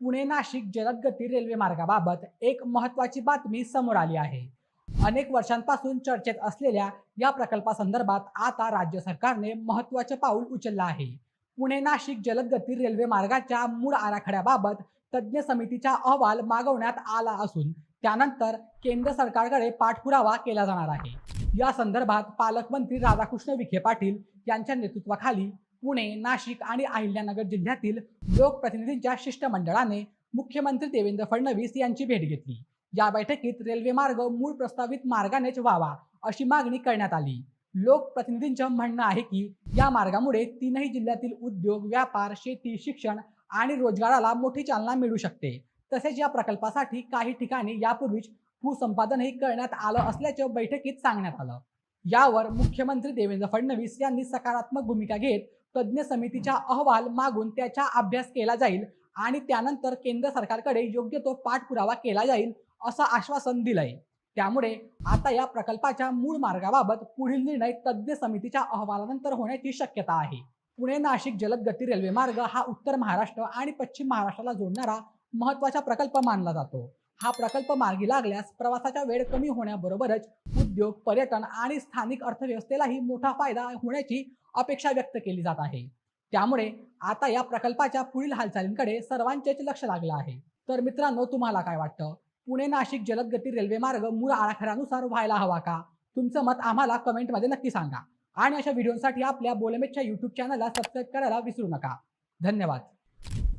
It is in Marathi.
पुणे नाशिक जलदगती रेल्वे मार्गाबाबत एक महत्त्वाची बातमी समोर आली आहे। अनेक वर्षांपासून चर्चेत असलेल्या या प्रकल्पासंदर्भात आता राज्य सरकारने महत्त्वाचे पाऊल उचललं आहे। पुणे नाशिक जलदगती रेल्वे मार्गाच्या मूळ आराखड्याबाबत तज्ज्ञ समितीचा अहवाल मागवण्यात आला असून त्यानंतर केंद्र सरकारकडे पाठपुरावा केला जाणार आहे। या संदर्भात पालकमंत्री राधाकृष्ण विखे पाटील यांच्या नेतृत्वाखाली पुणे, नाशिक आणि अहिल्यानगर जिल्ह्यातील लोकप्रतिनिधींच्या शिष्टमंडळाने मुख्यमंत्री देवेंद्र फडणवीस यांची भेट घेतली। या बैठकीत रेल्वे मार्ग मूळ प्रस्तावित मार्गानेच व्हावा अशी मागणी करण्यात आली। लोकप्रतिनिधींचं म्हणणं आहे की या मार्गामुळे तीनही जिल्ह्यातील उद्योग, व्यापार, शेती, शिक्षण आणि रोजगाराला मोठी चालना मिळू शकते। तसेच या प्रकल्पासाठी काही ठिकाणी यापूर्वीच भूसंपादनही करण्यात आलं असल्याचं बैठकीत सांगण्यात आलं। यावर मुख्यमंत्री देवेंद्र फडणवीस यांनी सकारात्मक भूमिका घेत तज्ज्ञ समितीचा अहवाल मागून त्याचा अभ्यास केला जाईल आणि त्यानंतर केंद्र सरकारकडे योग्य तो पाठपुरावा केला जाईल असं आश्वासन दिलंय। त्यामुळे आता या प्रकल्पाच्या मूळ मार्गाबाबत पुढील निर्णय तज्ज्ञ समितीच्या अहवालानंतर होण्याची शक्यता आहे। पुणे नाशिक जलदगती रेल्वे मार्ग हा उत्तर महाराष्ट्र आणि पश्चिम महाराष्ट्राला जोडणारा महत्त्वाचा प्रकल्प मानला जातो। हा प्रकल्प मार्गी लागल्यास प्रवासाचा वेळ कमी होण्याबरोबरच उद्योग, पर्यटन आणि स्थानिक अर्थव्यवस्थेलाही मोठा फायदा होण्याची अपेक्षा व्यक्त केली जात आहे। त्यामुळे आता या प्रकल्पाच्या पुढील हालचालींकडे सर्वांचेच लक्ष लागलं आहे। तर मित्रांनो, तुम्हाला काय वाटतं? पुणे नाशिक जलदगती रेल्वे मार्ग मूळ आराखड्यानुसार व्हायला हवा का? तुमचं मत आम्हाला कमेंटमध्ये नक्की सांगा आणि अशा व्हिडिओसाठी आपल्या बोलमेटच्या YouTube चॅनलला सबस्क्राईब करायला विसरू नका। धन्यवाद।